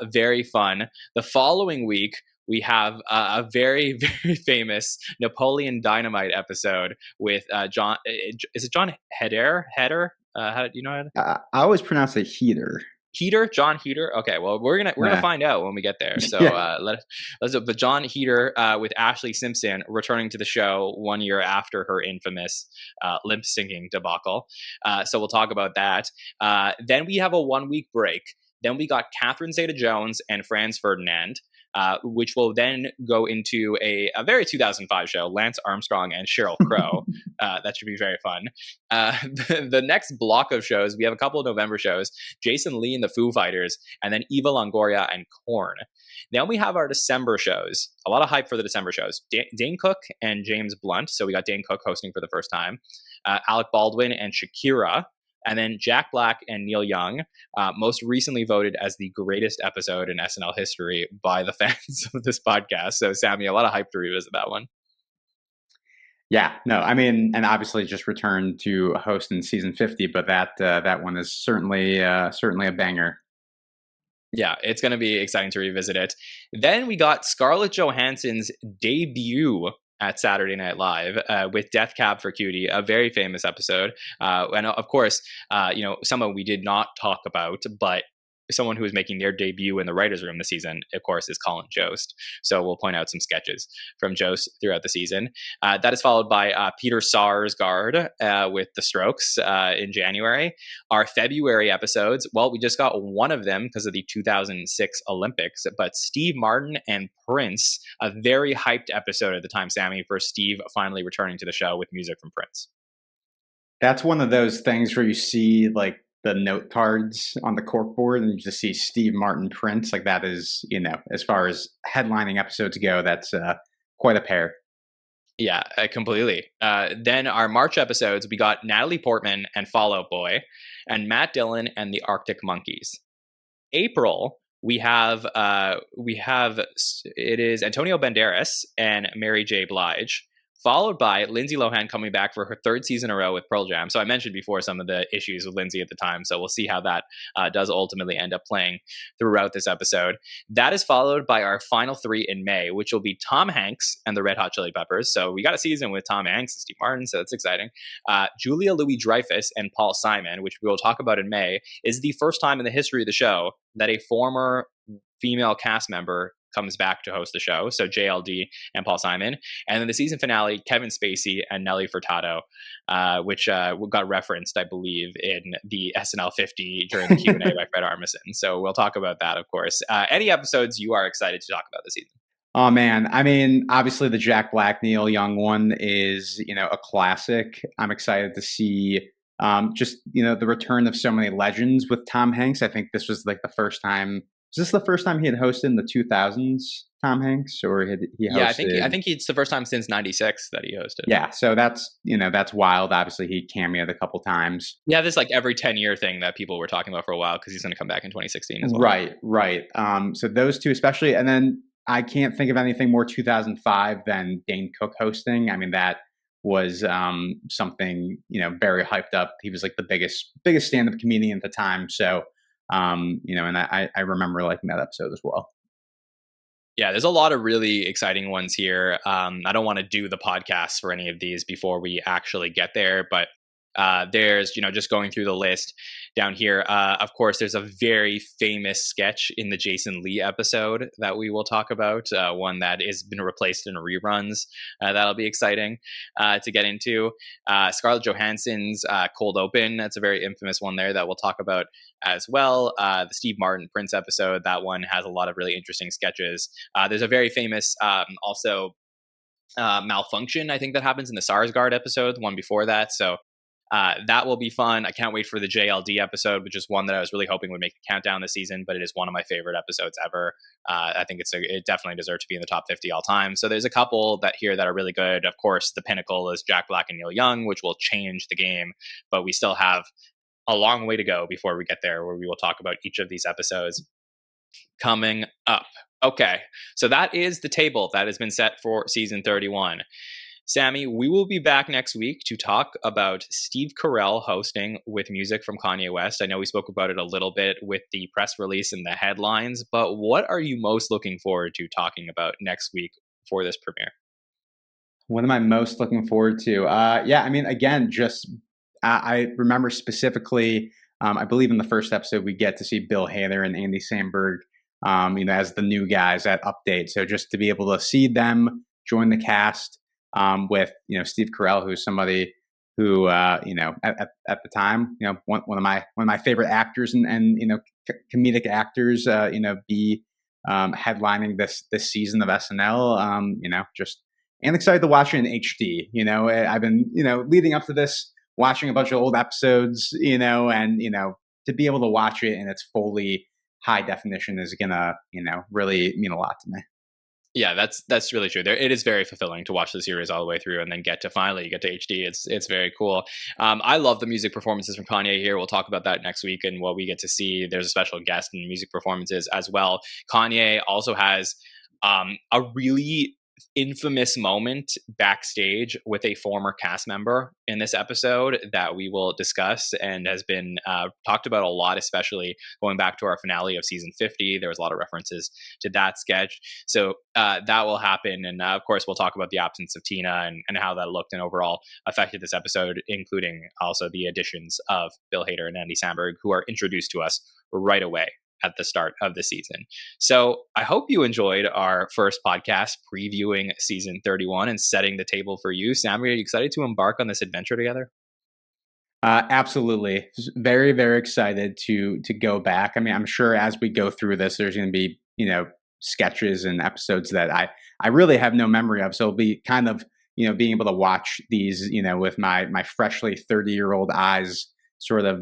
very fun. The following week, we have a very, very famous Napoleon Dynamite episode with John. Is it John Heder? How do you know?
I always pronounce it Heater.
Heater, John Heater. Okay, well we're gonna find out when we get there. So let's do. But John Heater with Ashley Simpson returning to the show 1 year after her infamous lip syncing debacle. So we'll talk about that. Then we have a 1 week break. Then we got Catherine Zeta-Jones and Franz Ferdinand. which will then go into a very 2005 show, Lance Armstrong and Sheryl Crow. That should be very fun. The next block of shows, we have a couple of November shows, Jason Lee and the Foo Fighters, and then Eva Longoria and Korn. Then we have our December shows. A lot of hype for the December shows. Dane Cook and James Blunt. So we got Dane Cook hosting for the first time. Alec Baldwin and Shakira. And then Jack Black and Neil Young, most recently voted as the greatest episode in SNL history by the fans of this podcast. So, Sammy, a lot of hype to revisit that one.
Yeah, no, I mean, and obviously just returned to host in season 50, but that one is certainly a banger.
Yeah, it's going to be exciting to revisit it. Then we got Scarlett Johansson's debut at Saturday Night Live with Death Cab for Cutie, a very famous episode. And of course, someone we did not talk about, but someone who is making their debut in the writer's room this season, of course, is Colin Jost. So we'll point out some sketches from Jost throughout the season. That is followed by Peter Sarsgaard with The Strokes in January. Our February episodes, well, we just got one of them because of the 2006 Olympics, but Steve Martin and Prince, a very hyped episode at the time, Sammy, for Steve finally returning to the show with music from Prince.
That's one of those things where you see like the note cards on the corkboard and you just see Steve Martin Prince. Like that is, as far as headlining episodes go, that's quite a pair.
Yeah, completely. Then our March episodes, we got Natalie Portman and Fall Out Boy and Matt Dillon and the Arctic Monkeys. April, we have it is Antonio Banderas and Mary J. Blige, followed by Lindsay Lohan coming back for her third season in a row with Pearl Jam. So I mentioned before some of the issues with Lindsay at the time. So we'll see how that does ultimately end up playing throughout this episode. That is followed by our final three in May, which will be Tom Hanks and the Red Hot Chili Peppers. So we got a season with Tom Hanks and Steve Martin, so that's exciting. Julia Louis-Dreyfus and Paul Simon, which we will talk about in May, is the first time in the history of the show that a former female cast member comes back to host the show. So JLD and Paul Simon. And then the season finale, Kevin Spacey and Nelly Furtado, which got referenced, I believe, in the SNL 50 during the Q&A by Fred Armisen. So we'll talk about that, of course. Any episodes you are excited to talk about this season?
Oh, man. I mean, obviously the Jack Black, Neil Young one is, a classic. I'm excited to see the return of so many legends with Tom Hanks. I think this was like the first time. Is this the first time he had hosted in the 2000s, Tom Hanks, or he hosted?
Yeah, I think it's the first time since '96 that he hosted.
Yeah, so that's wild. Obviously, he cameoed a couple times.
Yeah, this like every 10-year thing that people were talking about for a while because he's going to come back in 2016 as well.
Right. So those two especially, and then I can't think of anything more 2005 than Dane Cook hosting. I mean, that was something very hyped up. He was like the biggest stand-up comedian at the time. So. And I remember liking that episode as well.
Yeah, there's a lot of really exciting ones here. I don't want to do the podcast for any of these before we actually get there, but there's, just going through the list down here. Of course, there's a very famous sketch in the Jason Lee episode that we will talk about, one that has been replaced in reruns. That'll be exciting to get into. Scarlett Johansson's Cold Open, that's a very infamous one there that we'll talk about as well. The Steve Martin Prince episode, that one has a lot of really interesting sketches. There's a very famous also malfunction, I think, that happens in the Sarsgaard episode, the one before that. So that will be fun. I can't wait for the JLD episode, which is one that I was really hoping would make the countdown this season, but it is one of my favorite episodes ever. I think it definitely deserves to be in the top 50 all time. So there's a couple that are really good. Of course, the pinnacle is Jack Black and Neil Young, which will change the game, but we still have a long way to go before we get there, where we will talk about each of these episodes coming up. Okay, so that is the table that has been set for season 31. Sammy, we will be back next week to talk about Steve Carell hosting with music from Kanye West. I know we spoke about it a little bit with the press release and the headlines, but what are you most looking forward to talking about next week for this premiere?
What am I most looking forward to? Again, I remember specifically, I believe in the first episode, we get to see Bill Hader and Andy Samberg, as the new guys at Update. So just to be able to see them join the cast, with Steve Carell, who's somebody who at the time one of my favorite actors and comedic actors, be headlining this season of SNL. And excited to watch it in HD. I've been leading up to this, watching a bunch of old episodes. And to be able to watch it in its fully high definition is gonna really mean a lot to me.
Yeah, that's really true. It is very fulfilling to watch the series all the way through and then get to HD. It's very cool. I love the music performances from Kanye here. We'll talk about that next week and what we get to see. There's a special guest in music performances as well. Kanye also has a really infamous moment backstage with a former cast member in this episode that we will discuss and has been talked about a lot, especially going back to our finale of season 50. There was a lot of references to that sketch. So that will happen. And of course, we'll talk about the absence of Tina and how that looked and overall affected this episode, including also the additions of Bill Hader and Andy Samberg, who are introduced to us right away at the start of the season. So I hope you enjoyed our first podcast previewing season 31 and setting the table for you. Sammy, are you excited to embark on this adventure together?
Absolutely. Very, very excited to go back. I mean, I'm sure as we go through this, there's going to be, sketches and episodes that I really have no memory of. So it'll be kind of, being able to watch these, with my freshly 30-year-old eyes, sort of,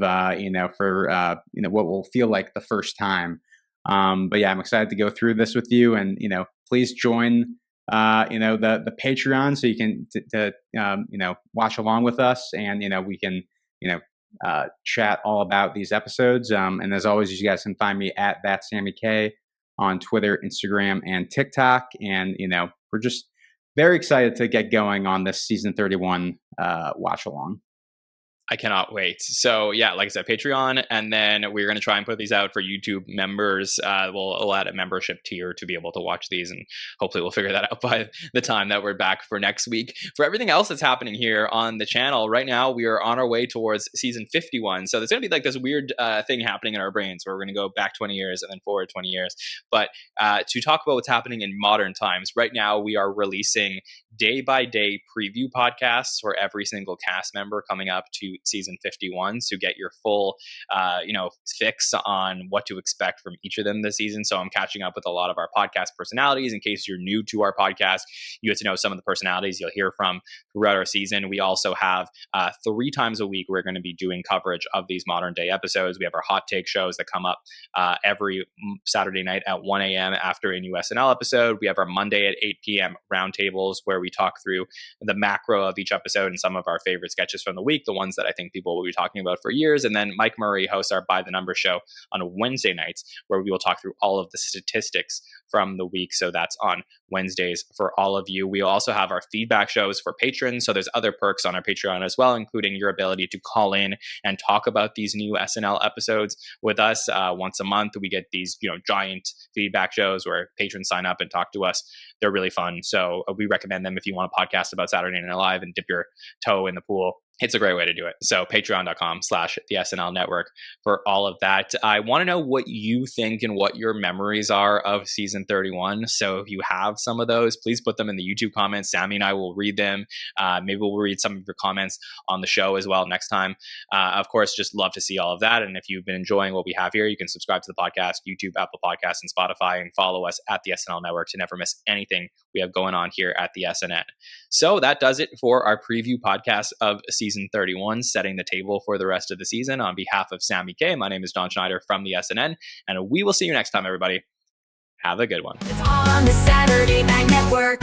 for, what will feel like the first time. But yeah, I'm excited to go through this with you, and, please join, the Patreon so you can, watch along with us, and, we can, chat all about these episodes. And as always, you guys can find me at @ThatSammyK on Twitter, Instagram, and TikTok. And, we're just very excited to get going on this season 31 watch along.
I cannot wait. So yeah, like I said, Patreon, and then we're going to try and put these out for YouTube members. We'll add a membership tier to be able to watch these, and hopefully we'll figure that out by the time that we're back for next week. For everything else that's happening here on the channel, right now we are on our way towards season 51. So there's going to be like this weird thing happening in our brains where we're going to go back 20 years and then forward 20 years. But to talk about what's happening in modern times, right now we are releasing day-by-day preview podcasts for every single cast member coming up to season 51 to get your full fix on what to expect from each of them this season. So I'm catching up with a lot of our podcast personalities. In case you're new to our podcast, you get to know some of the personalities you'll hear from throughout our season. We also have 3 times a week we're going to be doing coverage of these modern day episodes. We have our hot take shows that come up every Saturday night at 1 a.m. after a new SNL episode. We have our Monday at 8 p.m. roundtables where we talk through the macro of each episode and some of our favorite sketches from the week, the ones that I think people will be talking about for years. And then Mike Murray hosts our By the Numbers show on Wednesday nights, where we will talk through all of the statistics from the week. So that's on Wednesdays for all of you. We also have our feedback shows for patrons. So there's other perks on our Patreon as well, including your ability to call in and talk about these new SNL episodes with us. Once a month, we get these, giant feedback shows where patrons sign up and talk to us. They're really fun. So we recommend them if you want a podcast about Saturday Night Live and dip your toe in the pool. It's a great way to do it. So patreon.com/the SNL network for all of that. I want to know what you think and what your memories are of season 31. So if you have some of those, please put them in the YouTube comments. Sammy and I will read them. Maybe we'll read some of your comments on the show as well next time. Of course, just love to see all of that. And if you've been enjoying what we have here, you can subscribe to the podcast, YouTube, Apple Podcasts, and Spotify, and follow us at the SNL network to never miss anything we have going on here at the SNN. So that does it for our preview podcast of season 31, setting the table for the rest of the season. On behalf of Sammy K, my name is Don Schneider from the SNN, and we will see you next time, everybody. Have a good one.
It's on the Saturday Night Network.